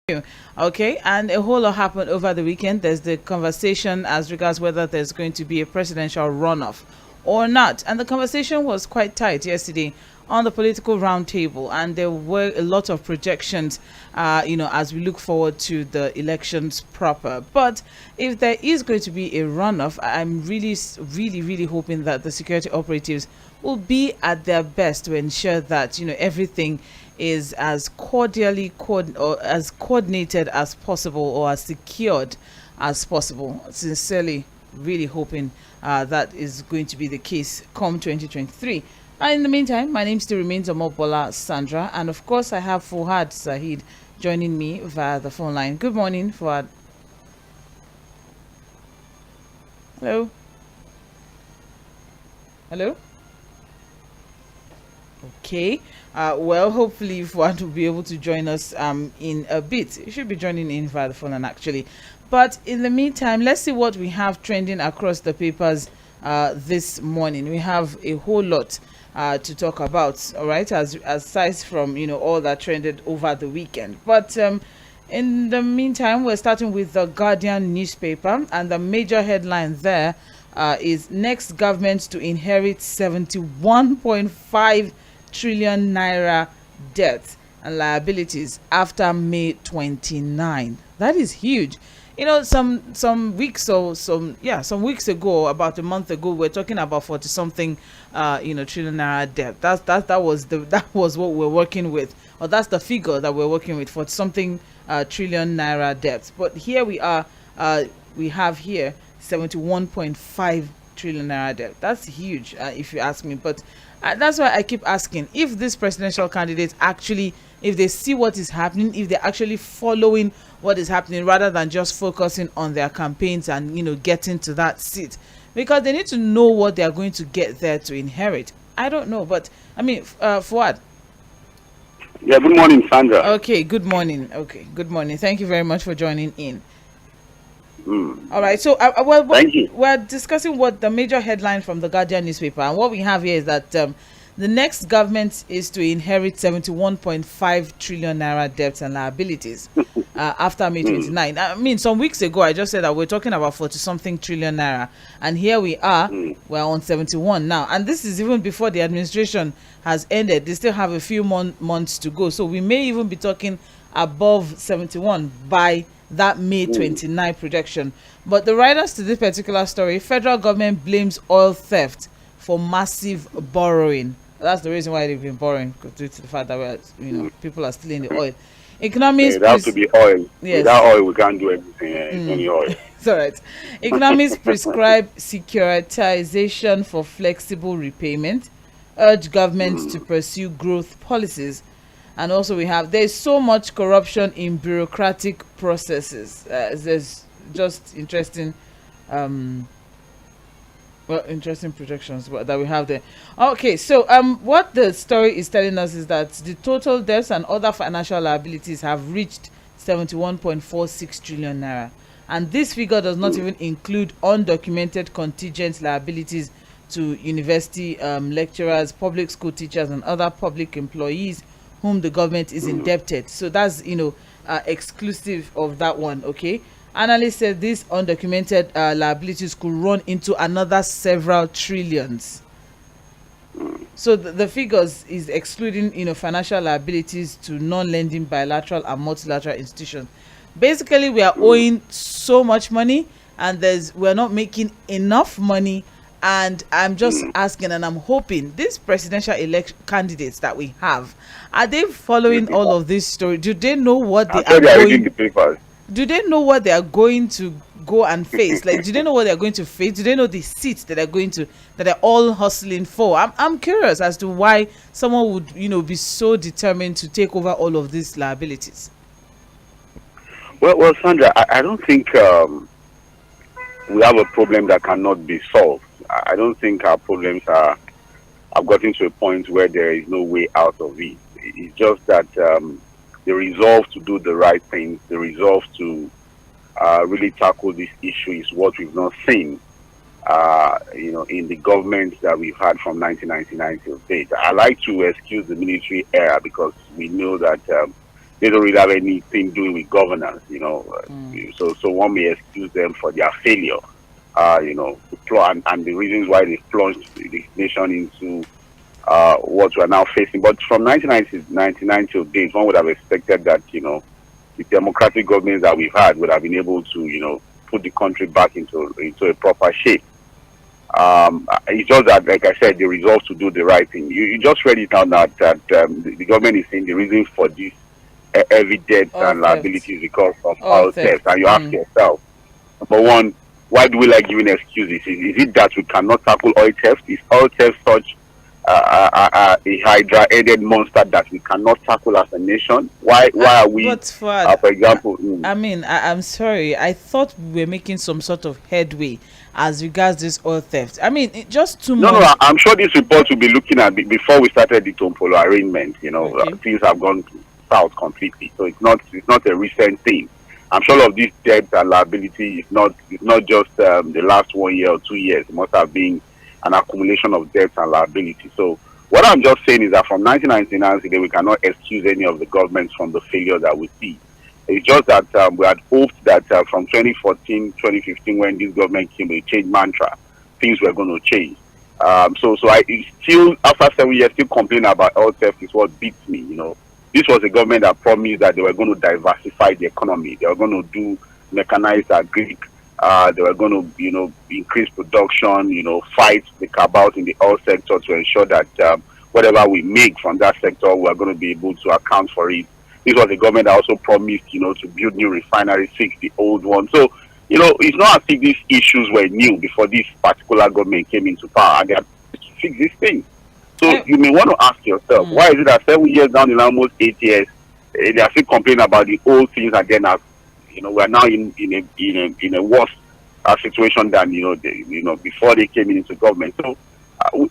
you. Okay, and a whole lot happened over the weekend. There's the conversation as regards whether there's going to be a presidential runoff or not. And the conversation was quite tight yesterday on the political roundtable, and there were a lot of projections, as we look forward to the elections proper. But if there is going to be a runoff, I'm really, really, really hoping that the security operatives will be at their best to ensure that everything is as or as coordinated as possible or as secured as possible. Sincerely, really hoping that is going to be the case come 2023. And in the meantime, my name still remains Omobola Sandra, and of course, I have Fuhad Sahid joining me via the phone line. Good morning, Fuhad. Hello. Hello. Okay. Well, hopefully Fuad will be able to join us in a bit. He should be joining in via the phone actually. But in the meantime, let's see what we have trending across the papers this morning. We have a whole lot to talk about, all right, aside from all that trended over the weekend. But in the meantime, we're starting with the Guardian newspaper, and the major headline there is next government to inherit 71.5 trillion naira debt and liabilities after May 29. That is huge. Some weeks ago, about a month ago, we're talking about 40 something trillion naira debt. That was what we're working with, or that's the figure that we're working with, 40 something trillion naira debt. But here we have here 71.5 trillion naira debt. That's huge, if you ask me. But that's why I keep asking, if this presidential candidate actually, if they see what is happening, if they're actually following what is happening rather than just focusing on their campaigns and getting to that seat, because they need to know what they are going to get there to inherit. I don't know, but I mean, Fuad. Yeah, good morning, Sandra. Okay, good morning. Thank you very much for joining in. All right, so Thank you. We're discussing what the major headline from the Guardian newspaper, and what we have here is that the next government is to inherit 71.5 trillion naira debts and liabilities after May 29. I mean, some weeks ago, I just said that we're talking about 40 something trillion naira, and here we are, we're on 71 now, and this is even before the administration has ended. They still have a few months to go, so we may even be talking above 71 by that May 29 projection. But the writers to this particular story, federal government blames oil theft for massive borrowing. That's the reason why they've been borrowing, due to the fact that people are stealing the oil. Economists, it has to be oil. Yes. Without oil, we can't do anything. It's only oil. It's all right. Economists prescribe securitization for flexible repayment, urge government to pursue growth policies. And also there's so much corruption in bureaucratic processes. There's just interesting projections that we have there. Okay, so what the story is telling us is that the total debts and other financial liabilities have reached 71.46 trillion naira. And this figure does not even include undocumented contingent liabilities to university lecturers, public school teachers, and other public employees whom the government is indebted. So that's exclusive of that one. Okay, analysts said these undocumented liabilities could run into another several trillions. So the figures is excluding financial liabilities to non-lending bilateral and multilateral institutions. Basically, we are owing so much money, and we're not making enough money. And I'm just asking, and I'm hoping these presidential election candidates that we have, are they following all of this story? Do they know what they are going? Do they know what they are going to go and face? Like, do they know what they are going to face? Do they know the seats that they're all hustling for? I'm curious as to why someone would be so determined to take over all of these liabilities. Well, Sandra, I don't think we have a problem that cannot be solved. I don't think our problems have gotten to a point where there is no way out of it. It's just that the resolve to do the right thing, the resolve to really tackle this issue is what we've not seen, in the government that we've had from 1999 till date. I like to excuse the military era because we know that they don't really have anything doing with governance, you know. So one may excuse them for their failure, you know, and the reasons why they plunged the nation into what we are now facing. But from 1999 till date, one would have expected that, you know, the democratic governments that we've had would have been able to, you know, put the country back into a proper shape. It's just that, like I said, the resolve to do the right thing. You just read it out that the government is saying the reason for this heavy debt and liabilities because of oil theft. And you ask yourself, number one, why do we like giving excuses? Is it that we cannot tackle oil theft? Is oil theft such a hydra-headed monster that we cannot tackle as a nation? Why are we, but for example... I mean, I'm sorry. I thought we were making some sort of headway as regards this oil theft. I mean, just 2 months... No, I'm sure this report will be looking at, before we started the Tompolo arrangement, you know, things have gone south completely. So it's not a recent thing. I'm sure all of this debt and liability is not just the last 1 year or 2 years. It must have been an accumulation of debts and liability. So what I'm just saying is that from 1999 today, we cannot excuse any of the governments from the failure that we see. It's just that we had hoped that from 2014, 2015, when this government came with a change mantra, things were going to change. So I still, after 7 years, still complaining about oil theft is what beats me. You know, this was a government that promised that they were going to diversify the economy. They were going to do mechanized agric. They were going to, you know, increase production, you know, fight the cabals in the oil sector to ensure that whatever we make from that sector, we are going to be able to account for it. This was a government that also promised, you know, to build new refineries, fix the old one. So, you know, it's not as if these issues were new before this particular government came into power, and they had to fix these things. So you may want to ask yourself, why is it that 7 years down in almost 8 years, they are still complaining about the old things, and then, you know, we are now in a worse situation than, you know, before they came into government. So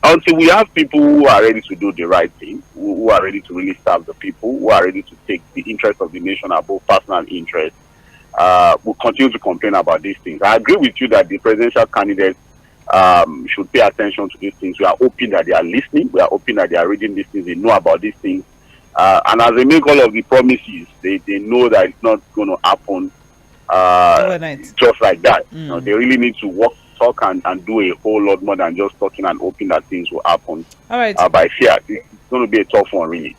until we have people who are ready to do the right thing, who are ready to really serve the people, who are ready to take the interest of the nation above personal interest, we'll continue to complain about these things. I agree with you that the presidential candidates should pay attention to these things. We are hoping that they are listening. We are hoping that they are reading these things. They know about these things. And as they make all of the promises, they know that it's not going to happen just like that. You know, they really need to talk and do a whole lot more than just talking and hoping that things will happen. All right. By fear, it's going to be a tough one, really.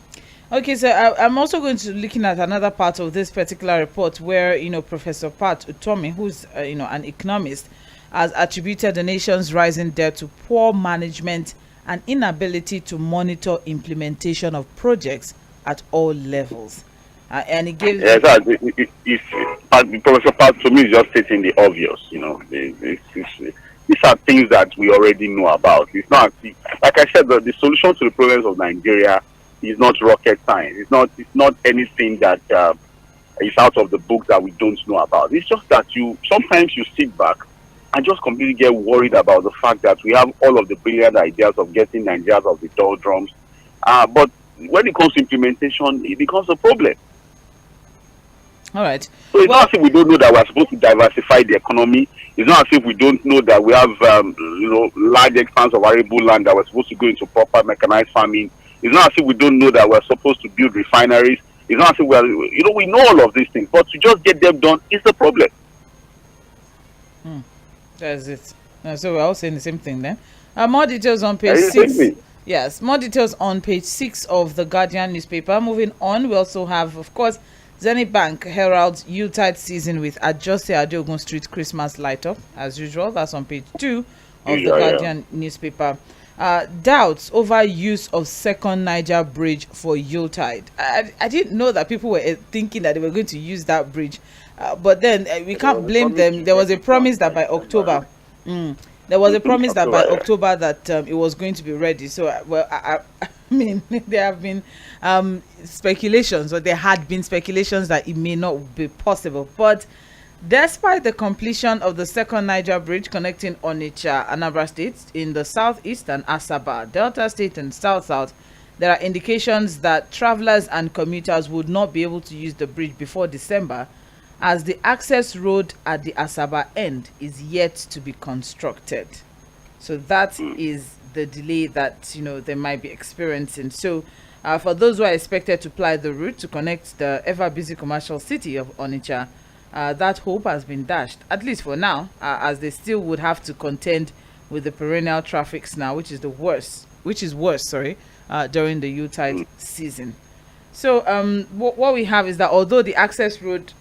Okay, so I'm also going to looking at another part of this particular report where, you know, Professor Pat Utomi, who's you know, an economist, has attributed the nation's rising debt to poor management and inability to monitor implementation of projects at all levels. And he gives... Professor Pat, to me, is just stating the obvious. You know, these are things that we already know about. It's not, like I said, the solution to the problems of Nigeria is not rocket science. It's not anything that is out of the book that we don't know about. It's just that sometimes you sit back and just completely get worried about the fact that we have all of the brilliant ideas of getting Nigeria out of the doldrums, but when it comes to implementation, it becomes a problem. All right. So it's not as if we don't know that we're supposed to diversify the economy. It's not as if we don't know that we have, you know, large expanse of arable land that we're supposed to go into proper mechanized farming. It's not as if we don't know that we're supposed to build refineries. It's not as if we know all of these things, but to just get them done is the problem. That's it. So we're all saying the same thing then. More details on page 6. Yes, more details on page 6 of the Guardian newspaper. Moving on, we also have, of course, Zenith Bank heralds Yuletide season with Ajose Adeogun Street Christmas light up, as usual. That's on page 2 of the Guardian newspaper. Doubts over use of second Niger bridge for Yuletide. I didn't know that people were thinking that they were going to use that bridge, but then we can't blame them. There was a promise that by October, there was a promise that by October that it was going to be ready. So, I mean, there have been speculations, or there had been speculations that it may not be possible. But despite the completion of the second Niger bridge connecting Onitsha, Anambra State in the southeast and Asaba, Delta State and South-South, there are indications that travelers and commuters would not be able to use the bridge before December, as the access road at the Asaba end is yet to be constructed. So that is the delay that, you know, they might be experiencing. So For those who are expected to ply the route to connect the ever-busy commercial city of Onitsha, that hope has been dashed, at least for now, as they still would have to contend with the perennial traffic now, which is worse, during the Yuletide season. So what we have is that although the access road,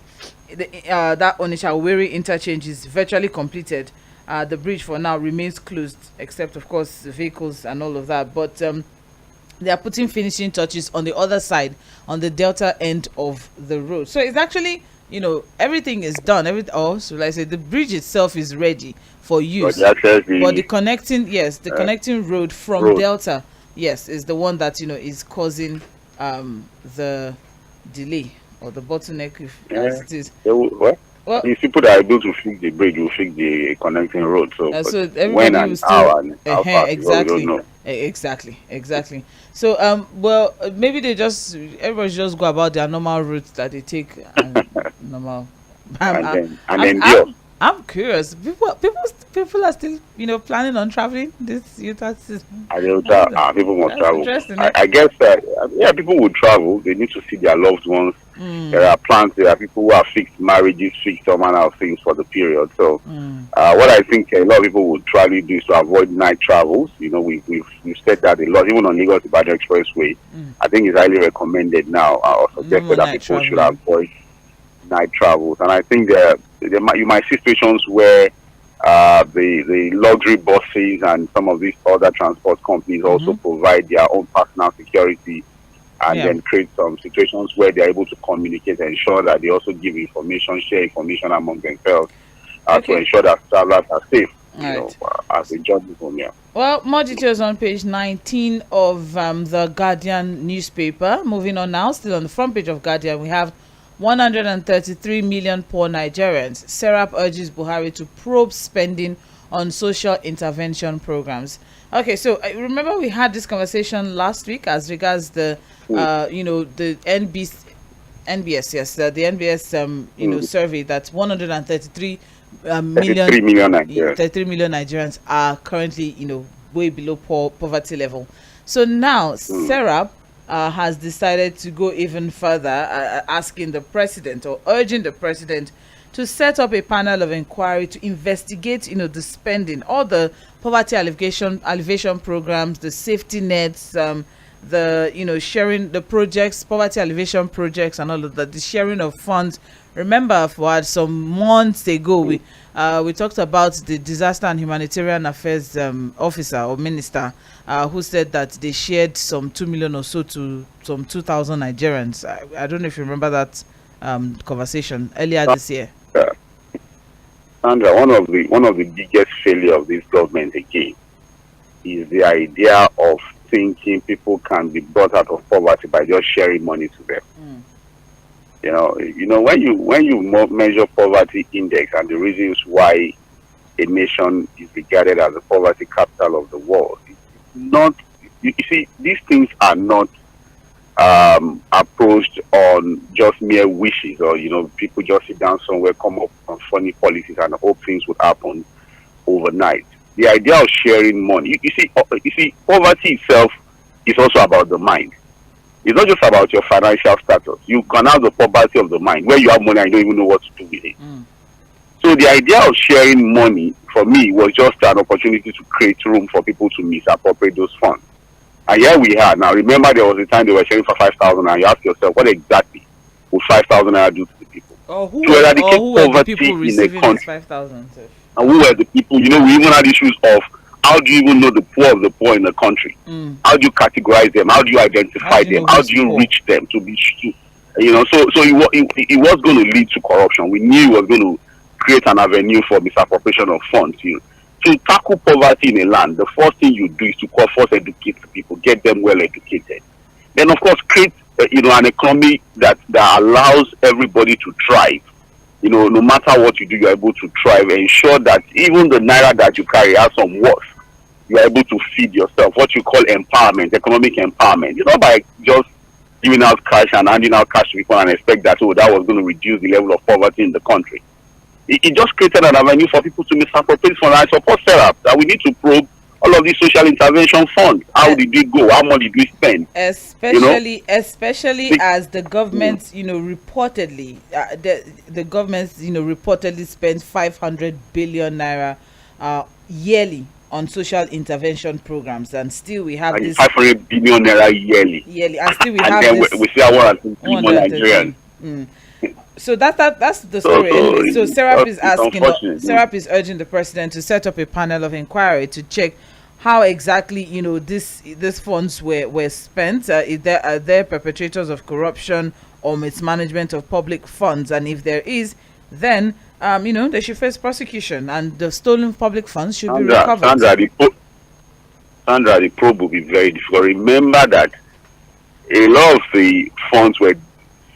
that Onitsha Owerri interchange is virtually completed, the bridge for now remains closed, except of course the vehicles and all of that. But they are putting finishing touches on the other side, on the delta end of the road. So it's actually, everything is done. So like I said, the bridge itself is ready for use. But the connecting road from Delta, is the one that is causing the delay or the bottleneck, as it is. Well, these people that are able to fix the bridge will fix the connecting road. So when and how and how fast, exactly. we don't know. Exactly. So maybe everybody just go about their normal routes that they take. Normal. I'm curious. People are still planning on traveling this Utah season. People must travel. I guess people will travel. They need to see their loved ones. There are plans. There are people who have fixed marriages, fixed all manner of things for the period. So what I think a lot of people would try to do is to avoid night travels. We've said that a lot, even on Lagos-Ibadan Expressway. I think it's highly recommended now, or suggested that people should avoid night travels. And I think you might see situations where the luxury buses and some of these other transport companies also provide their own personal security, and then create some situations where they're able to communicate and ensure that they also give information, share information among themselves to ensure that travelers are safe as a journey from here. Well, more details on page 19 of the Guardian newspaper. Moving on now, still on the front page of Guardian, we have 133 million poor Nigerians. Serap urges Buhari to probe spending on social intervention programs. Okay, so remember we had this conversation last week as regards the the NBS, the NBS survey that 133 million Nigerians are currently way below poverty level. So now Serap has decided to go even further, asking the president or urging the president to set up a panel of inquiry to investigate, the spending, all the poverty alleviation programs, the safety nets, the sharing the projects, poverty alleviation projects, and all of that, the sharing of funds. Remember, for some months ago, we talked about the disaster and humanitarian affairs officer or minister who said that they shared some 2 million or so to some 2,000 Nigerians. I don't know if you remember that conversation earlier this year. Sandra, one of the biggest failure of this government again is the idea of thinking people can be brought out of poverty by just sharing money to them. When you measure poverty index and the reasons why a nation is regarded as the poverty capital of the world, it's not. You see, these things are not approached on just mere wishes, or people just sit down somewhere, come up with funny policies and hope things would happen overnight. The idea of sharing money, you see, poverty itself is also about the mind. It's not just about your financial status. You can have the poverty of the mind where you have money and you don't even know what to do with it. So the idea of sharing money for me was just an opportunity to create room for people to misappropriate those funds. And here we are. Now remember, there was a time they were sharing for 5,000, and you ask yourself, what exactly would 5,000 naira do to the people? To eradicate poverty in a country. 5,000. And who were the people? We even had issues of how do you even know the poor of the poor in the country? How do you categorize them? How do you identify them? How do you reach them to be So it was going to lead to corruption. We knew it was going to create an avenue for misappropriation of funds. To tackle poverty in a land, the first thing you do is to first educate the people, get them well educated. Then, of course, create an economy that allows everybody to thrive. No matter what you do, you're able to thrive. Ensure that even the naira that you carry has some worth. You're able to feed yourself. What you call empowerment, economic empowerment. By just giving out cash and handing out cash to people and expect that that was going to reduce the level of poverty in the country. It just created an avenue for people to misappropriate funds. I support Serap that we need to probe all of these social intervention funds. How did we go? How much did we spend? Especially as the government, reportedly, the government, reportedly spends 500 billion naira yearly on social intervention programs, and still we have this 500 billion naira yearly, and still we and have then this we see our Nigerians. So that's the story. Anyway. So Serap is asking, unfortunate. is urging the president to set up a panel of inquiry to check how exactly these funds were spent. Are there perpetrators of corruption or mismanagement of public funds? And if there is, then they should face prosecution, and the stolen public funds should be recovered. Sandra, the probe will be very difficult. Remember that a lot of the funds were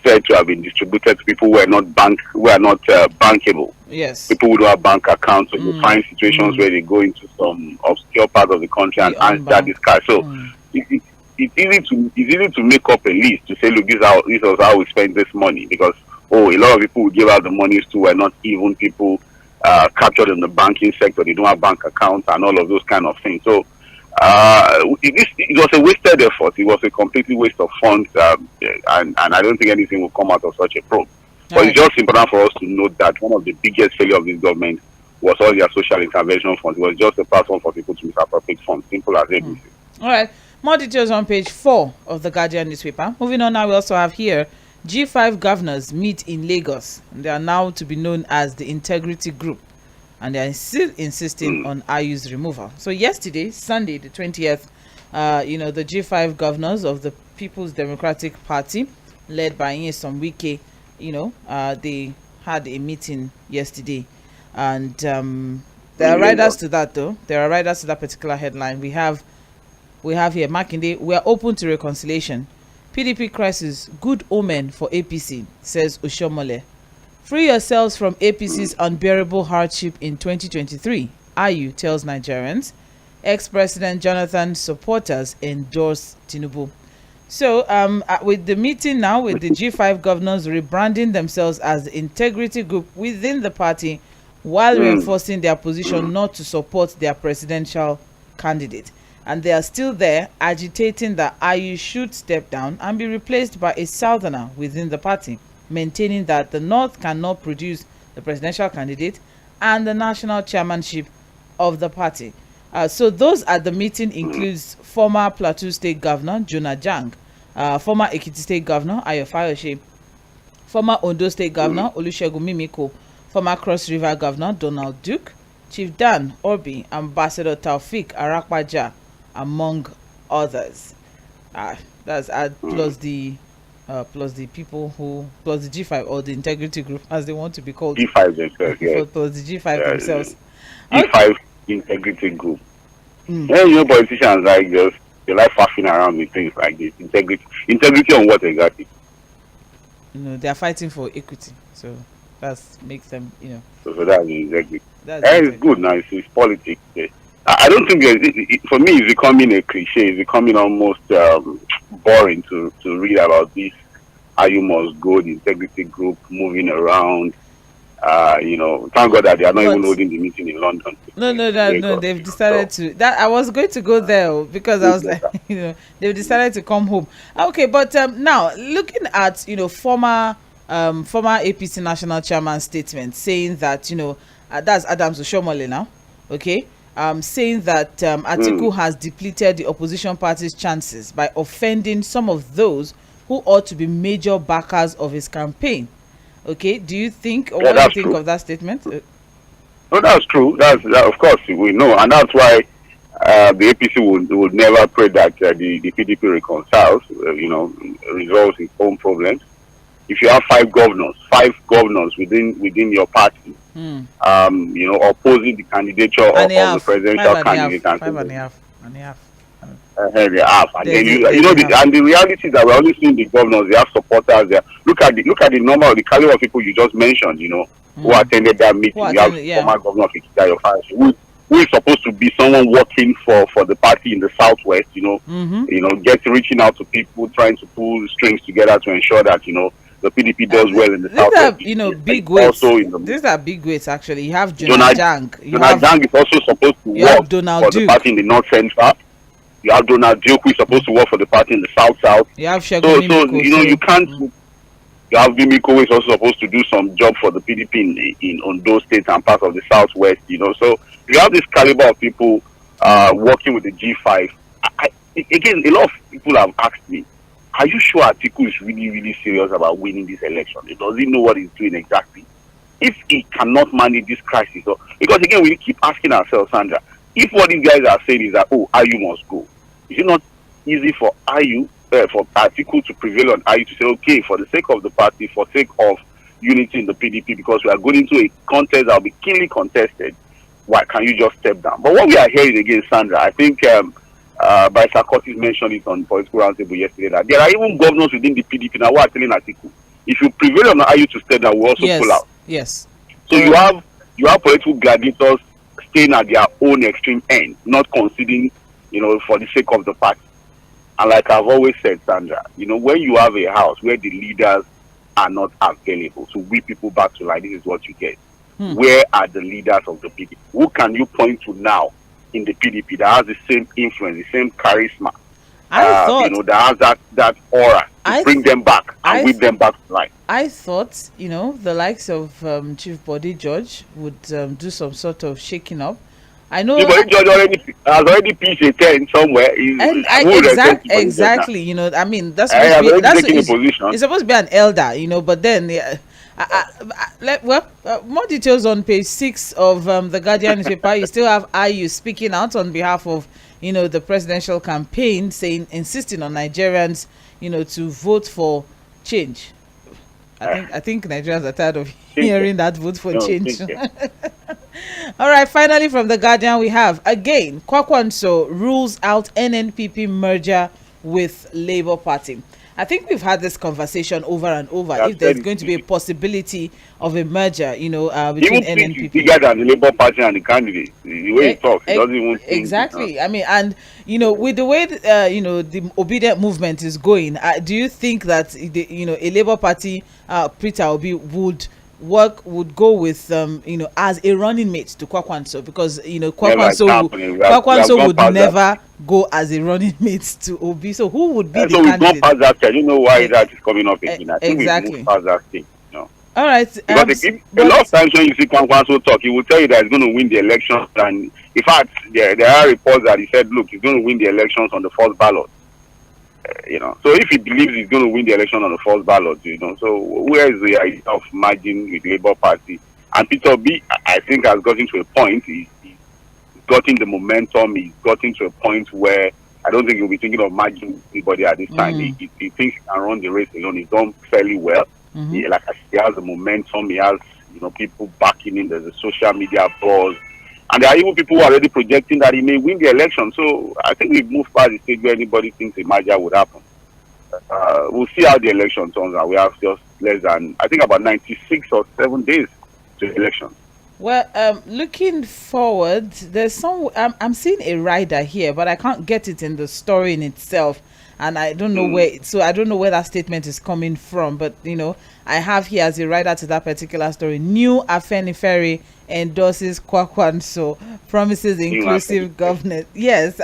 said to have been distributed to people who are not bankable. Yes. People who don't have bank accounts, so you find situations where they go into some obscure part of the country and answer this cash. So it's easy to make up a list to say, look, this is how we spend this money, because a lot of people who give out the monies to were not even people captured in the banking sector. They don't have bank accounts and all of those kind of things. So it was a wasted effort. It was a completely waste of funds, and I don't think anything will come out of such a probe. But it's just important for us to note that one of the biggest failure of this government was all their social intervention funds. It was just a platform for people to misappropriate funds. Simple as it is. All right. More details on page 4 of the Guardian newspaper. Moving on now, we also have here G5 governors meet in Lagos. They are now to be known as the Integrity Group, and they are still insisting on Ayu's removal. So yesterday, Sunday, the 20th, the G5 governors of the People's Democratic Party, led by Nyesom Wike, they had a meeting yesterday, and there are riders to that, though. There are riders to that particular headline. We have here Makinde. We are open to reconciliation. PDP crisis, good omen for APC, says Oshomole. Free yourselves from APC's unbearable hardship in 2023, Ayu tells Nigerians. Ex-President Jonathan's supporters endorse Tinubu. So with the meeting now, with the G5 governors rebranding themselves as the Integrity Group within the party, while reinforcing their position not to support their presidential candidate. And they are still there agitating that Ayu should step down and be replaced by a southerner within the party, maintaining that the North cannot produce the presidential candidate and the national chairmanship of the party. So those at the meeting includes former Plateau State Governor Jonah Jang, former Ekiti State Governor Ayo Fayose, former Ondo State Governor Olusegun Mimiko, former Cross River Governor Donald Duke, Chief Dan Orbi, Ambassador Taufik Arakwaja, among others. That's plus the people plus the G5 or the Integrity Group, as they want to be called. G5 themselves, yes. Plus the G5 themselves. G5 Integrity Group. Politicians they like faffing around with things like this. Integrity on what exactly? They are fighting for equity, so that makes them, So that's integrity. It's good now. It's politics. I don't think for me it's becoming a cliche. It's becoming almost boring to read about this. How you must go, the Integrity Group moving around. Thank God that they are not even holding the meeting in London. No. They've decided to. That I was going to go there because I was like, they've decided to come home. Okay, but now looking at former APC national chairman statement saying that that's Adams Oshomole now. Okay. Saying that Atiku has depleted the opposition party's chances by offending some of those who ought to be major backers of his campaign. Okay, do you think, or what do you think of that statement? No, that's true. That of course we know, and that's why the APC would never pray that the PDP reconciles, resolves its own problems. If you have five governors within your party, opposing the candidature of the presidential candidate, and the reality is that we're only seeing the governors. They have supporters there. Look at the number of the caliber of people you just mentioned. Who attended that meeting. You have former governor of Ekiti, who is supposed to be someone working for the party in the southwest. Reaching out to people, trying to pull strings together to ensure that the PDP does well in the These southwest. are, big weights. Also in the These are big weights, actually. You have Jonah Jang. Jonah Jang is also supposed to work for the party in the north central. You have Donald Duke, who is supposed to work for the party in the south. You have So you can't. You have Mimiko, who is also supposed to do some job for the PDP in Ondo State and parts of the southwest. So you have this caliber of people working with the G5. Again, a lot of people have asked me, are you sure Atiku is really, really serious about winning this election? Does he know what he's doing exactly? If he cannot manage this crisis, because again, we keep asking ourselves, Sandra, if what these guys are saying is that, IU must go, is it not easy for for Atiku to prevail on IU to say, okay, for the sake of the party, for the sake of unity in the PDP, because we are going into a contest that will be keenly contested, why can't you just step down? But what we are hearing again, Sandra, I think Barrister Curtis mentioned it on Political Roundtable yesterday, that there are even governors within the PDP now who are telling Atiku, if you prevail on IU to step down, we also pull out. Yes. So you have political gladiators staying at their own extreme end, not conceding, for the sake of the party. And like I've always said, Sandra, when you have a house where the leaders are not available to whip people back to life, this is what you get. Where are the leaders of the PDP? Who can you point to now in the PDP that has the same influence, the same charisma? That has that aura to bring them back and whip them back to life. I thought, the likes of Chief Body George would do some sort of shaking up. I know. Chief Body George has already pitched a tent somewhere. Exactly. I mean, that's it's supposed to be an elder, but then. More details on page 6 of the Guardian newspaper. You still have IU speaking out on behalf of the presidential campaign, insisting on Nigerians to vote for change. I think Nigerians are tired of hearing that vote for change. All right, finally from the Guardian we have again Kwakwanso rules out NNPP merger with Labour Party. I think we've had this conversation over and over. If there's going to be a possibility of a merger, between NNPP, bigger than the Labour Party and the candidate. The way he talks, he doesn't even think. Exactly. I mean, and with the way the obedient movement is going, do you think that a Labour Party Peter Obi would go with as a running mate to Kwakwanso, because Kwakwanso would never go as a running mate to Obi. So who would be the candidate? So we go past that. I don't know why that is coming up again. I think we move past that thing. All right. Because a lot of times when you see Kwakwanso talk, he will tell you that he's going to win the elections, and in fact, there are reports that he said, look, he's going to win the elections on the first ballot. So if he believes he's going to win the election on the first ballot, so where is the idea of merging with Labour Party? And Peter Obi, I think, has gotten to a point. He's gotten the momentum. He's gotten to a point where I don't think he'll be thinking of merging anybody at this time. He thinks he can run the race alone. He's done fairly well. He has the momentum. He has people backing him. There's a social media buzz. And there are even people who are already projecting that he may win the election. So I think we've moved past the stage where anybody thinks a merger would happen. We'll see how the election turns out. We have just less than, I think, about 96 or 7 days to the election. Well, looking forward, there's I'm seeing a rider here, but I can't get it in the story in itself. And I don't know I don't know where that statement is coming from. But, I have here as a rider to that particular story. New Afenifere endorses Kwakwanso, promises inclusive governance. Yes,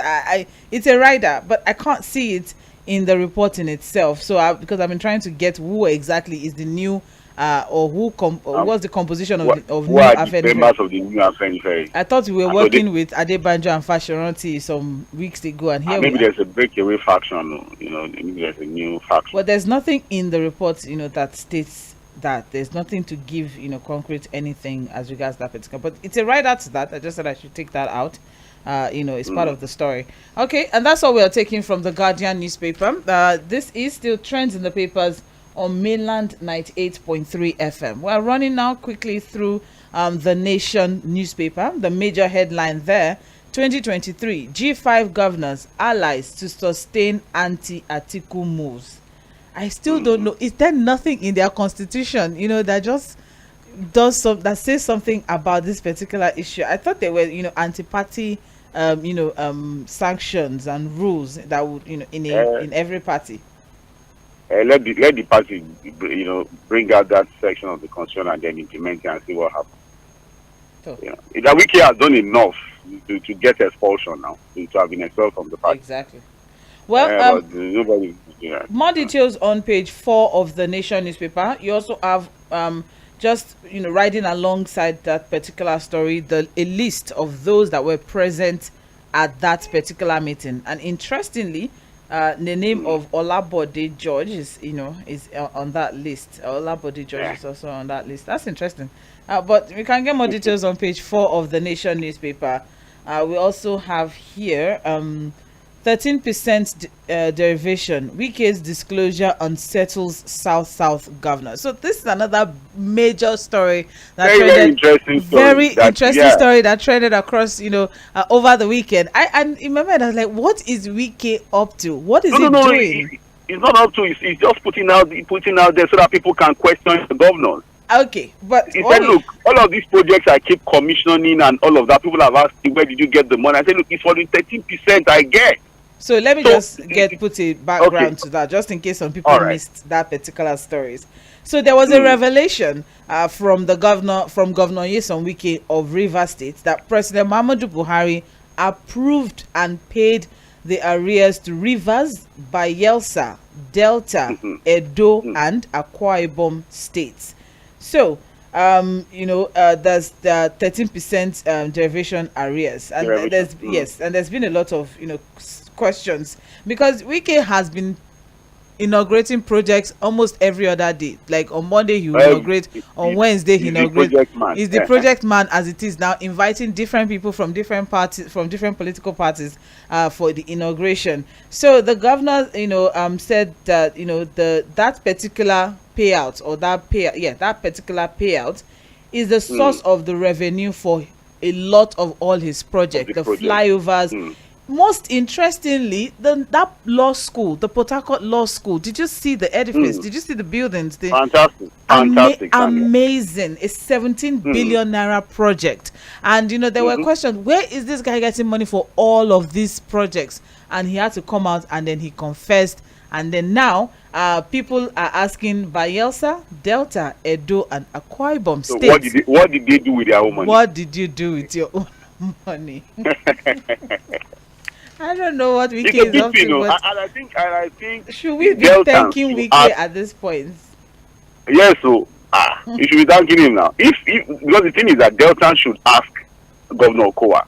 it's a rider, but I can't see it in the report in itself. So because I've been trying to get who exactly is the new or what's the composition of new Afenifere. Members of the new Afenifere. I thought we were working with Adebanjo and Fashoranti some weeks ago, and here maybe there's a breakaway faction. Maybe there's a new faction. But there's nothing in the report, that states that. There's nothing to give, concrete anything as regards that particular. But it's a right out to that. I just said I should take that out. It's part of the story. Okay, and that's all we are taking from the Guardian newspaper. This is still trends in the papers on mainland 98.3 FM. We're running now quickly through the Nation newspaper. The major headline there: 2023 G5 governors allies to sustain anti-Atiku moves. I still don't know. Is there nothing in their constitution, that just that says something about this particular issue? I thought they were, anti-party, sanctions and rules that would, in every party. let the party, bring out that section of the constitution and then implement it and see what happens. So, The Wiki has done enough to get expulsion now, to have been expelled from the party. exactly. Well, but nobody. more details on page 4 of the Nation newspaper. You also have just riding alongside that particular story, a list of those that were present at that particular meeting. And interestingly, the name of Olabode George is on that list. Olabode George is also on that list. That's interesting. But we can get more details on page 4 of the Nation newspaper. We also have here 13% derivation. Wike's disclosure unsettles South governor. So this is another major story that very interesting story that trended across over the weekend. And remember, I was like, what is Wike up to? What is he doing? It's not up to. It's just putting out there so that people can question the governor. Okay, but he said, look, all of these projects I keep commissioning and all of that, people have asked me, where did you get the money? I said, look, it's for the 13% I get. So let me put a background to that, just in case some people missed that particular stories. So there was a revelation from Governor Nyesom Wike of Rivers State that President Muhammadu Buhari approved and paid the arrears to Rivers, Bayelsa, Delta, Edo, and Akwa Ibom states. So, there's the 13% derivation arrears, and there's been a lot of questions because Wike has been inaugurating projects almost every other day. Like on Monday he will inaugurate, on Wednesday he inaugurates. He's the project man as it is now, inviting different people from different parties, from different political parties, for the inauguration. So the governor, said that that particular payout or that particular payout is the source of the revenue for a lot of all his projects, the flyovers. Most interestingly, that law school, the Port Harcourt Law School, did you see the edifice? Did you see the buildings? Fantastic. Amazing. A 17 billion naira project. And there were questions, where is this guy getting money for all of these projects? And he had to come out and then he confessed. And then now people are asking Bayelsa, Delta, Edo, and Akwa Ibom states. So what did they do with their own money? What did you do with your own money? I don't know what Wike is up to, but I think should we be thanking Wike at this point? Yes, so you should be thanking him now. If because the thing is that Delta should ask Governor Okowa,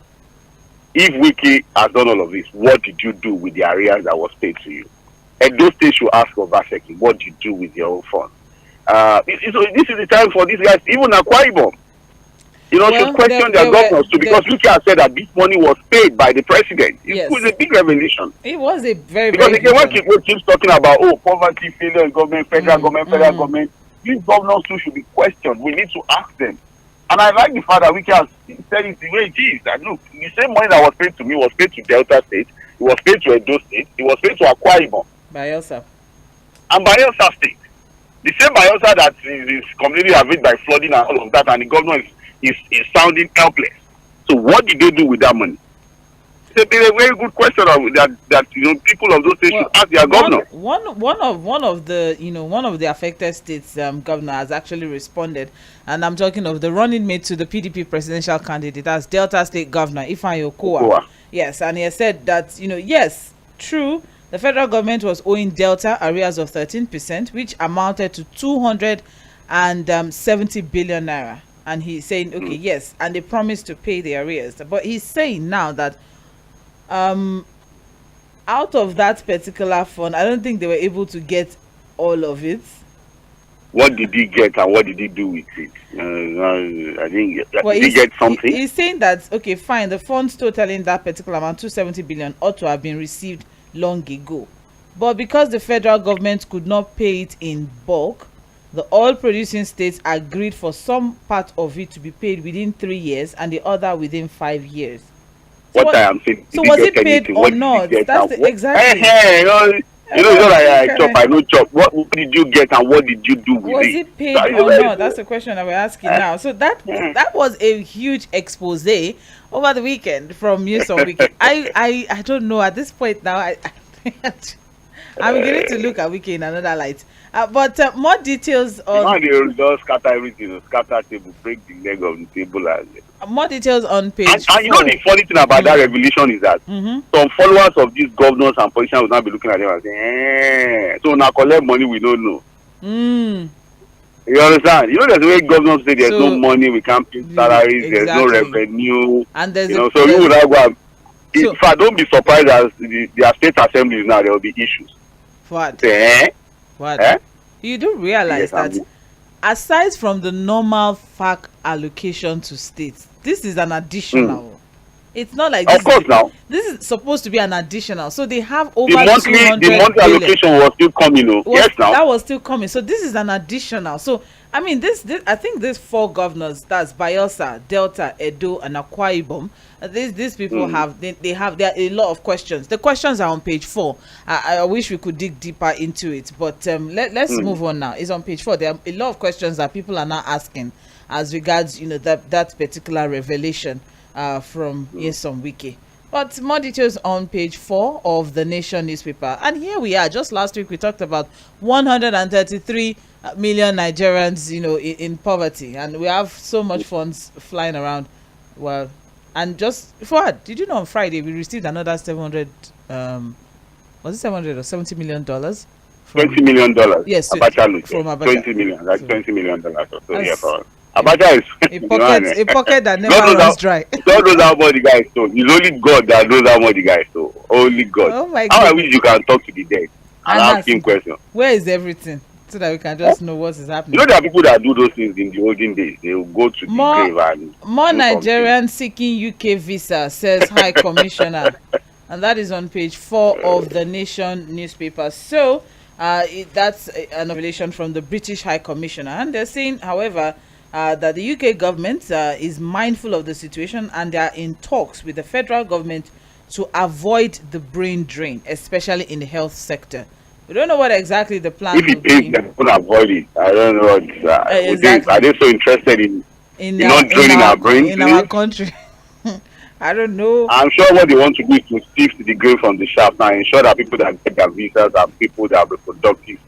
if Wike has done all of this, what did you do with the arrears that was paid to you? Edo State should ask Obaseki, what did you do with your own funds? This is the time for these guys, even Akwa Ibom, to question their governors too, because Wike has said that this money was paid by the president. It was a big revelation. It was a very, because very big one keeps talking about poverty, failure in government, federal government. These governors too should be questioned. We need to ask them. And I like the fact that Wike has said it the way it is. That look, the same money that was paid to me was paid to Delta State, it was paid to Edo State, it was paid to Akwa Ibom. Bayelsa. And Bayelsa State. The same Bayelsa that is completely ravaged by flooding and all of that, and the governor is sounding helpless. So what did they do with that money? It's a very good question that people of those states should ask their governor. One of the affected states governor has actually responded, and I'm talking of the running mate to the PDP presidential candidate, as Delta State Governor Ifeanyi Okowa. Yes, and he has said that yes, true, the federal government was owing Delta arrears of 13%, which amounted to 270 billion naira. And he's saying, okay, yes, and they promised to pay the arrears. But he's saying now that out of that particular fund, I don't think they were able to get all of it. What did he get and what did he do with it? I think did he get something? He's saying that, okay, fine, the funds totaling that particular amount, 270 billion, ought to have been received long ago. But because the federal government could not pay it in bulk, the oil producing states agreed for some part of it to be paid within 3 years and the other within 5 years. So I am saying, so was it paid or not? That's exactly. I know chop. What did you get and what did you do with it? Was it paid or not? That's the question that we're asking now. So that was a huge expose over the weekend from Nyesom Wike. I don't know at this point now. I'm beginning to look at Wiki in another light. But more details You on know, they just scatter everything, scatter table, break the leg of the table. more details on page And you know 4. the funny thing about that revelation is that some followers of these governors and politicians will now be looking at them and saying, so now collect money we don't know. Mm. You understand? You know, there's a way governors say there's no money, we can't pay salaries, there's no revenue. And there's so you would have go. In fact, don't be surprised as their state assemblies now there will be issues. What? Say, What? You do realize that aside from the normal FAC allocation to states, this is an additional. It's not like of course now. This is supposed to be an additional. So they have over the monthly allocation was still coming. Yes, now that was still coming. So this is an additional. So I mean, this I think these 4 governors, that's Bayelsa, Delta, Edo, and Akwa Ibom. These people have there are a lot of questions. The questions are on page 4. I wish we could dig deeper into it, but let's move on now. It's on page 4. There are a lot of questions that people are now asking as regards that particular revelation from Nyesom Wike. But more details on page 4 of the Nation newspaper. And here we are. Just last week we talked about 133 million Nigerians, in poverty, and we have so much funds flying around. Well, and just Fuad, did you know on Friday we received another 700 was it 700 or 70 million dollars? $20 million. Yes, from Abacha. 20 million. That's $20 million or so. Yeah, for Abacha is a pocket that never runs dry. God knows how much the guy stole. It's only God that knows how much the guy stole. Only God. Oh my God. How I wish you can talk to the dead and ask him questions. Where is everything? So that we can just know what is happening. You know, there are people that do those things in the olden days. They will go to the grave and more Nigerians seeking UK visa, says High Commissioner, and that is on page 4 of the Nation newspaper. So that's an revelation from the British High Commissioner, and they're saying, however, that the UK government is mindful of the situation and they are in talks with the federal government to avoid the brain drain, especially in the health sector. We don't know what exactly the plan will be. They're going to avoid it. I don't know what. Exactly. Are they so interested in not draining our brains in our country? I don't know. I'm sure what they want to do is to sift the grain from the shaft and ensure that people that get their visas are people that are reproductive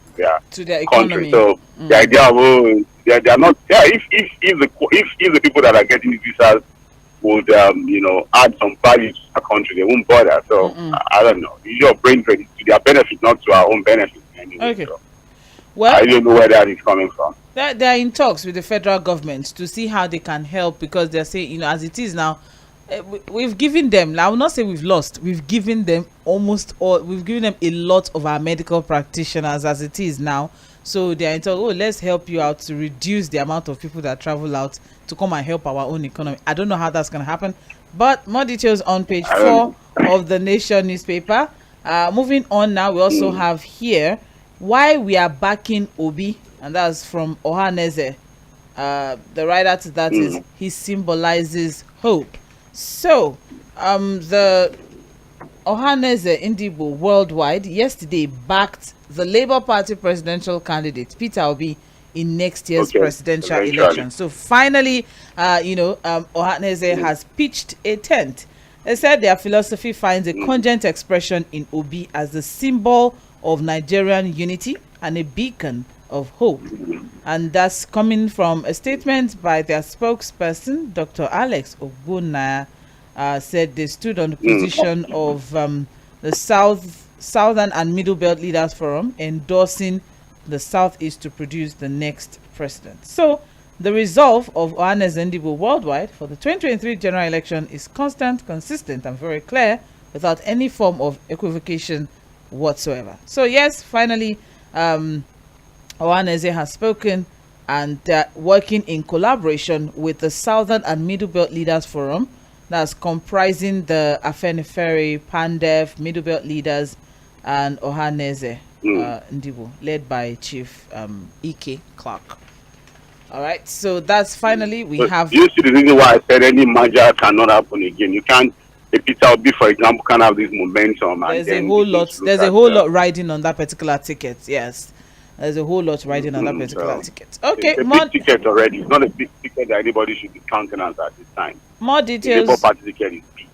to their country. economy. So the idea of they are not. Yeah, if the people that are getting the visas would add some value to the country, they won't bother. So I don't know. Your brain drain is to their benefit, not to our own benefit. Anyway. Okay. So, well, I don't know where that is coming from. They're in talks with the federal government to see how they can help, because they're saying, as it is now, we've given them. I will not say we've lost. We've given them almost all. We've given them a lot of our medical practitioners as it is now. So they are in talk. Let's help you out to reduce the amount of people that travel out to come and help our own economy. I don't know how that's going to happen, but more details on page 4 of the Nation newspaper. Moving on now, we also have here why we are backing Obi, and that's from Ohaneze. The writer to that is he symbolizes hope. So the Ohaneze Ndibo Worldwide yesterday backed the Labour Party presidential candidate Peter Obi in next year's presidential election. So finally, Ohaneze has pitched a tent. They said their philosophy finds a cogent expression in Obi as the symbol of Nigerian unity and a beacon of hope. And that's coming from a statement by their spokesperson, Dr. Alex Ogbonnaya, said they stood on the position of the Southern and Middle Belt Leaders Forum, endorsing the Southeast to produce the next president. So the resolve of Ohaneze Ndibo Worldwide for the 2023 general election is constant, consistent, and very clear, without any form of equivocation whatsoever. So yes, finally, Ohaneze has spoken, and working in collaboration with the Southern and Middle Belt Leaders Forum, that's comprising the Afenifere, Pandef, Middle Belt leaders, and Ohaneze Ndibo, led by Chief Ike Clark. All right, so that's finally we have. You see the reason why I said any merger cannot happen again. You can't. A Peter Obi, for example, can have this momentum. There's a whole lot. There's a whole lot riding on that particular ticket. Yes, there's a whole lot riding on that particular ticket. Okay, it's a big ticket already. It's not a big ticket that anybody should be counting as at this time. More details. The Labour Party ticket is big.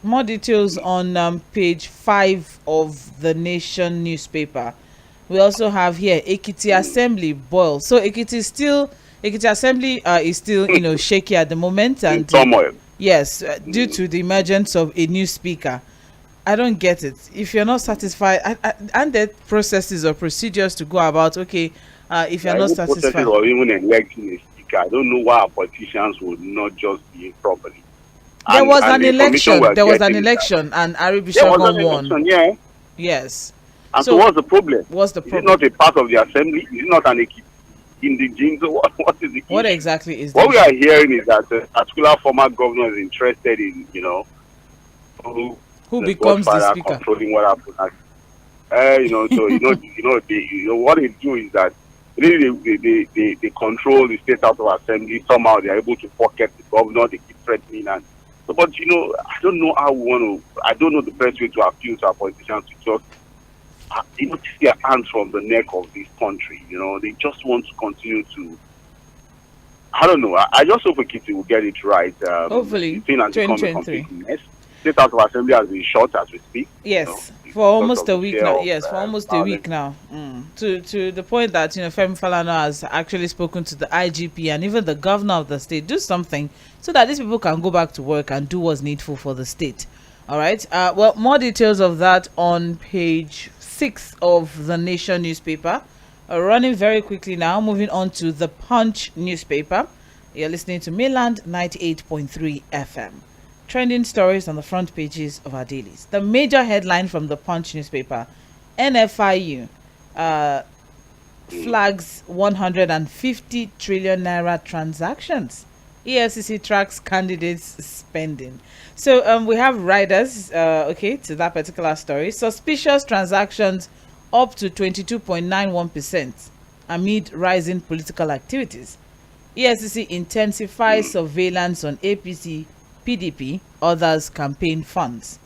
more details on page 5 of the Nation newspaper. We also have here Ekiti Assembly boil. So Ekiti Assembly is still shaky at the moment, In and turmoil. yes, due to the emergence of a new speaker. I don't get it. If you're not satisfied, and there processes or procedures to go about. Okay, if you're There are not even processes satisfied, or even electing a speaker. I don't know why our politicians would not just behave properly. there was And an the information election. we're There was an getting is that election, and there was an Aribishagon won. election, yeah. Yes. And so So what's the problem? what's the Is it problem? not a part of the assembly? Is it not an indigene? So what is the What issue? exactly is the What we issue? are hearing is that a particular former governor is interested in, who Who the becomes the godfather speaker? controlling what happens. So what they do is that really they control the state house of assembly. Somehow they are able to pocket the governor. They keep threatening and so. But I don't know how we want to. I don't know the best way to appeal to our politicians to just take their hands from the neck of this country. They just want to continue to. I don't know. I just hope Ekiti will get it right. Hopefully, The thing has become a 2023. complete mess. State House of Assembly has been short as we speak. Yes, for because almost of a the week fear now. of, Yes, for almost a violence. week now. To the point that Femi Falana has actually spoken to the IGP and even the governor of the state. Do something so that these people can go back to work and do what's needful for the state. All right. Well, more details of that on page 6 of the Nation newspaper. Running very quickly now. Moving on to the Punch newspaper. You're listening to Mainland 98.3 FM. Trending stories on the front pages of our dailies. The major headline from the Punch newspaper: NFIU flags 150 trillion naira transactions. EFCC tracks candidates spending. So we have riders to that particular story. Suspicious transactions up to 22.91% amid rising political activities. EFCC intensifies surveillance on APC, PDP, others campaign funds.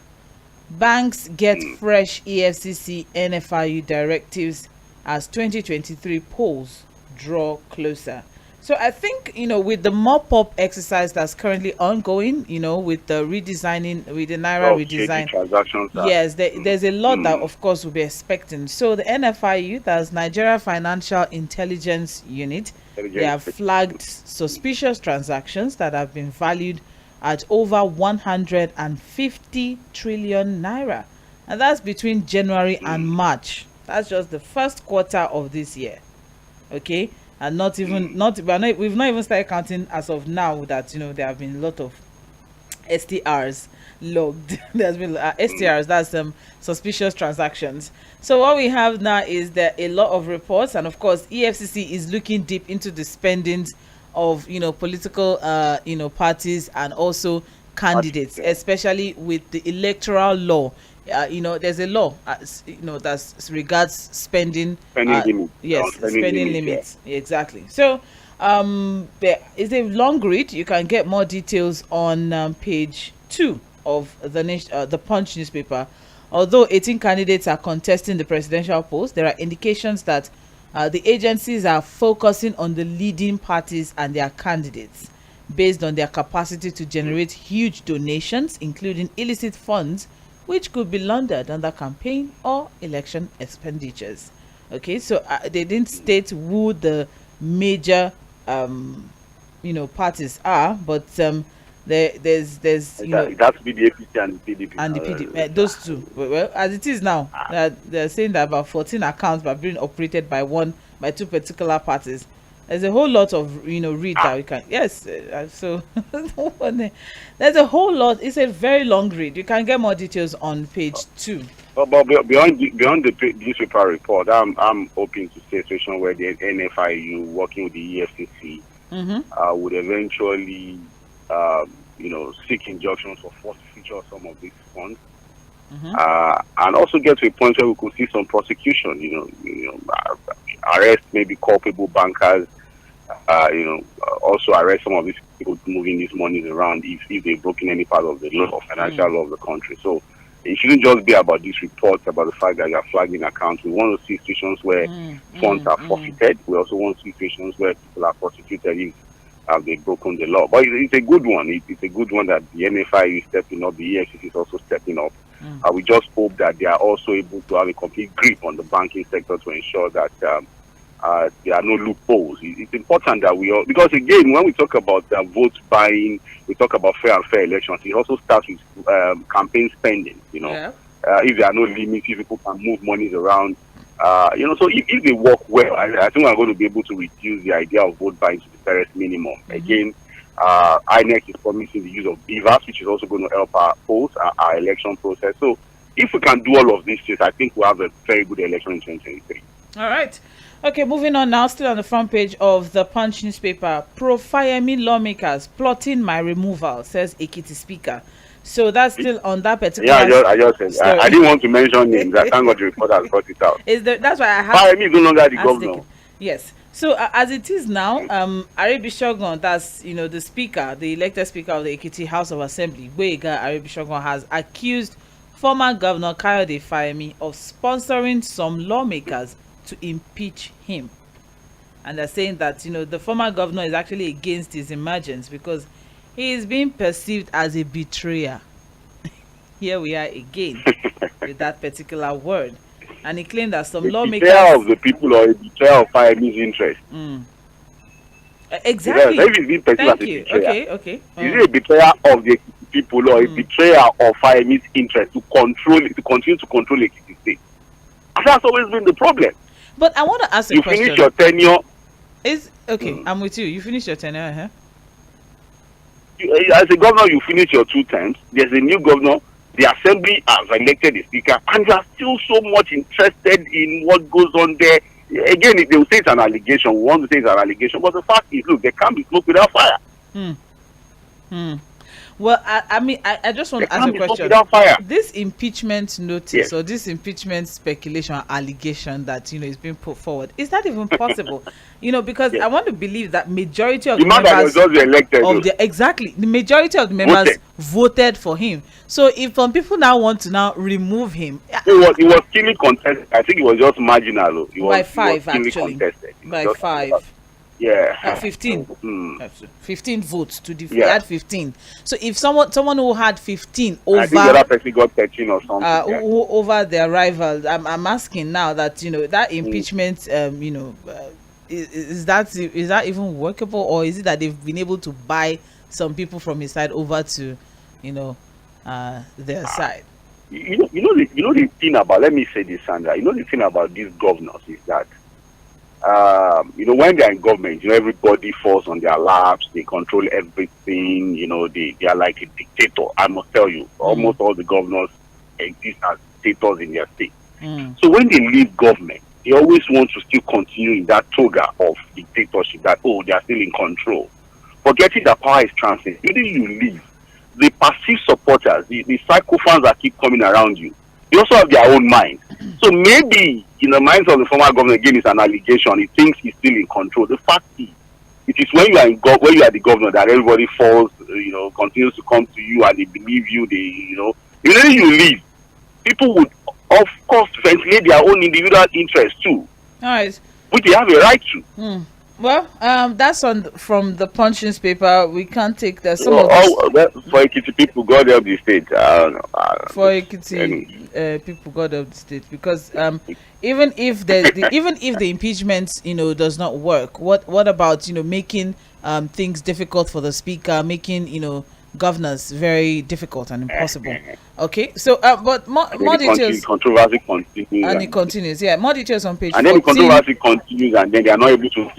Banks get fresh EFCC NFIU directives as 2023 polls draw closer. So I think, with the mop-up exercise that's currently ongoing, with the redesigning, with the Naira redesign, Transactions yes, there's a lot that, of course, we'll be expecting. So the NFIU, that's Nigeria Financial Intelligence Unit, they have flagged suspicious transactions that have been valued at over 150 trillion naira, and that's between January and March. That's just the first quarter of this year. Okay, and we've not even started counting as of now that there have been a lot of STRs logged. There's been STRs, that's suspicious transactions. So what we have now is that a lot of reports, and of course EFCC is looking deep into the spendings of political parties and also candidates, especially with the electoral law. There's a law that regards spending limits. yes, spending limits, exactly. So there is a long read. You can get more details on page 2 of the Punch newspaper. Although 18 candidates are contesting the presidential post, there are indications that the agencies are focusing on the leading parties and their candidates based on their capacity to generate huge donations, including illicit funds, which could be laundered under campaign or election expenditures. Okay, so they didn't state who the major parties are, but there's that's be the APC and the PDP. And the PDP, those two. Well, as it is now, they're saying that about 14 accounts are being operated by two particular parties. There's a whole lot of read that we can. Yes, so there's a whole lot. It's a very long read. You can get more details on page 2. But beyond the newspaper report, I'm hoping to see a situation where the NFIU working with the EFCC would eventually seek injunctions for forfeiture of some of these funds, and also get to a point where we could see some prosecution. Arrest maybe culpable bankers. Also arrest some of these people moving these monies around if they've broken any part of the law, financial law of the country. So it shouldn't just be about these reports about the fact that you are flagging accounts. We want to see situations where funds are forfeited. We also want to see situations where people are prosecuted if have they broken the law? But it's a good one. It's a good one that the NFI is stepping up, the EFCC is also stepping up. We just hope that they are also able to have a complete grip on the banking sector to ensure that there are no loopholes. It's important that we all, because again, when we talk about vote buying, we talk about fair and fair elections. It also starts with campaign spending. Yeah. If there are no limits, if people can move monies around, so if they work well, I think we're going to be able to reduce the idea of vote buying to the barest minimum. Again, INEC is promising the use of BVAS, which is also going to help our polls, our election process. So if we can do all of these things, I think we'll have a very good election in 2023. All right. Okay, moving on now, still on the front page of the Punch newspaper. Pro-Fayemi lawmakers plotting my removal, says Ekiti Speaker. So that's still on that particular. Yeah, I just said I didn't want to mention names. I thank God the reporter has got it out. That's why I have. Fayemi is no longer the governor. Yes. So as it is now, Arebishogun, that's the speaker, the elected speaker of the Ekiti House of Assembly, Gboyega Arebishogun, has accused former Governor Kayode Fayemi of sponsoring some lawmakers to impeach him. And they're saying that the former governor is actually against his emergence because he is being perceived as a betrayer. Here we are again with that particular word. And he claimed that some lawmakers... betrayal of the people or a betrayal of Fayemi's interest. Exactly. Yes, if it's being perceived Thank as a you. betrayer. Okay. Is it a betrayal of the people or a betrayal of Fayemi's interest to continue to control Ekiti State? And that's always been the problem. But I want to ask a question. You finish your tenure. I'm with you. You finish your tenure, huh? As a governor, you finish your 2 terms. There's a new governor. The assembly has elected a speaker, and you are still so much interested in what goes on there. Again, they will say it's an allegation. We want to say it's an allegation, but the fact is, look, there can't be smoke without fire. Well, I just want to ask a question. This impeachment notice or this impeachment speculation, allegation that is being put forward, is that even possible? Because I want to believe that majority of the members the majority of the members voted for him. So if some people now want to now remove him, it was keenly contested. I think it was just marginal. By 5 actually. By 5. Yeah. 15. 15 votes to defeat. Had 15. So if someone who had 15 over, I think the other person got 13 or something. Over their rival, I'm asking now that that impeachment, is that even workable, or is it that they've been able to buy some people from his side over to, their side? The thing about, let me say this, Sandra. The thing about these governors is that. When they're in government, everybody falls on their laps. They control everything. They are like a dictator. I must tell you, almost all the governors exist as dictators in their state. So when they leave government, they always want to still continue in that toga of dictatorship. That they are still in control. Forgetting that power is transient. Even you leave, the passive supporters, the psycho fans that keep coming around you, they also have their own mind. So maybe in the minds of the former governor, again, it's an allegation. He thinks he's still in control. The fact is, it is when you are the governor that everybody falls, continues to come to you and they believe you. Immediately you leave, people would, of course, ventilate their own individual interests too. All right. Which they have a right to. Well, that's from the Punch newspaper. We can't take that. For Ekiti people, God help the state. For Ekiti people, God help the state, because even if the impeachment does not work, what about making things difficult for the speaker, making governors very difficult and impossible. Okay, so but more details. Controversy continues, and it continues. Yeah, more details on page. And 14. Then the controversy continues, and then they are not able to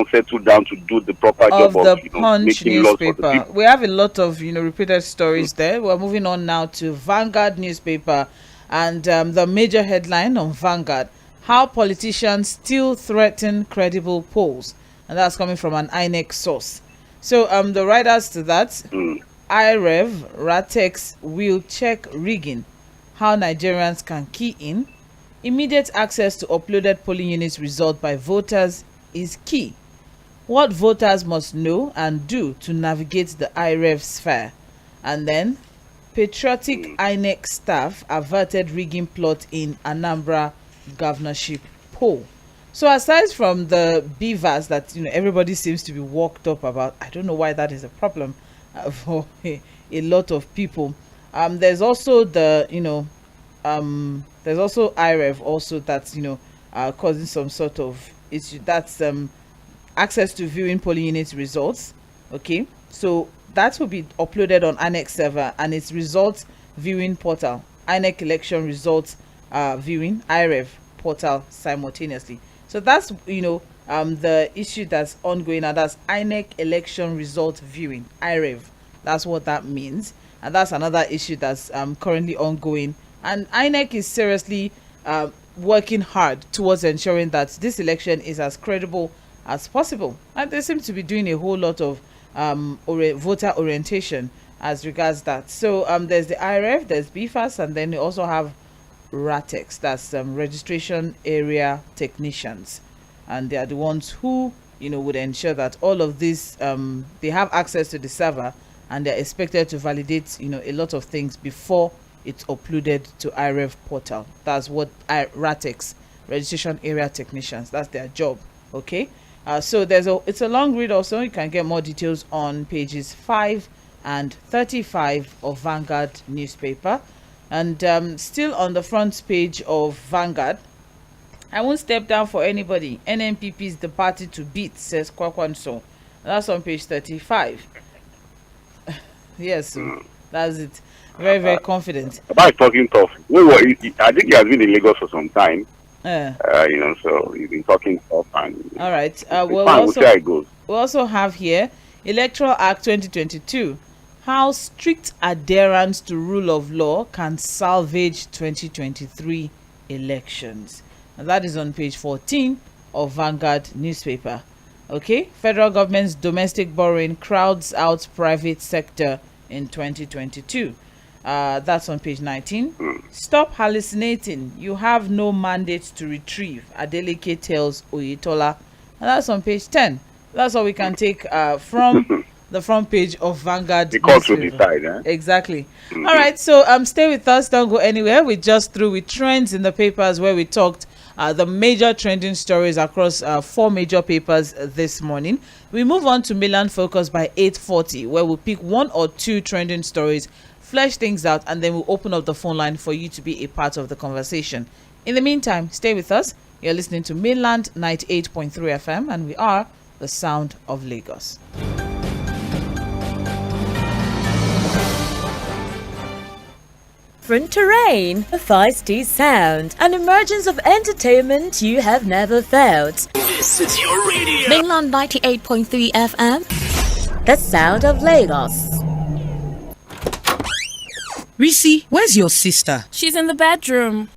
settle down to do the proper job of the Punch newspaper. We have a lot of repeated stories there. We're moving on now to Vanguard newspaper, and the major headline on Vanguard: how politicians still threaten credible polls, and that's coming from an INEC source. So the writers to that. IREV Ratex will check rigging, how Nigerians can key in. Immediate access to uploaded polling units result by voters is key. What voters must know and do to navigate the IREV sphere. And then, patriotic INEC staff averted rigging plot in Anambra governorship poll. So aside from the beavers that everybody seems to be worked up about, I don't know why that is a problem for a lot of people. There's also there's also IREV also that's causing some sort of issue. That's access to viewing polling unit results. Okay, so that will be uploaded on INEC server and its results viewing portal, INEC election results viewing IREV portal simultaneously. So that's the issue that's ongoing, and that's INEC election result viewing, IREV. That's what that means, and that's another issue that's currently ongoing. And INEC is seriously working hard towards ensuring that this election is as credible as possible, and they seem to be doing a whole lot of voter orientation as regards that. So there's the IREV, there's BFAS, and then you also have RATEX, that's registration area technicians, and they are the ones who would ensure that all of this they have access to the server, and they're expected to validate a lot of things before it's uploaded to IREV portal. That's what RATEX, registration area technicians, that's their job. Okay, so it's a long read. Also, you can get more details on pages 5 and 35 of Vanguard newspaper. And still on the front page of Vanguard, I won't step down for anybody. NNPP is the party to beat, says Kwakwanso. That's on page 35. Yes, that's it. Very, very confident. About talking tough. I think he has been in Lagos for some time. So he's been talking tough. And all right. We'll see how it goes. We also have here Electoral Act 2022. How strict adherence to rule of law can salvage 2023 elections. And that is on page 14 of Vanguard newspaper. Okay, federal government's domestic borrowing crowds out private sector in 2022. That's on page 19. Stop hallucinating. You have no mandate to retrieve, Adeleke tells Oyetola. And that's on page 10. That's all we can take from the front page of Vanguard. The court will decide, eh? Exactly. All right, so stay with us. Don't go anywhere. We're just through with trends in the papers, where we talked the major trending stories across 4 major papers this morning. We move on to Milan Focus by 8:40, where we'll pick 1 or 2 trending stories, flesh things out, and then we'll open up the phone line for you to be a part of the conversation. In the meantime, stay with us. You're listening to Mainland 98.3 FM, and we are the sound of Lagos. Different terrain, a feisty sound, an emergence of entertainment you have never felt. This is your radio. Mainland 98.3 FM, the sound of Lagos. Risi, where's your sister? She's in the bedroom.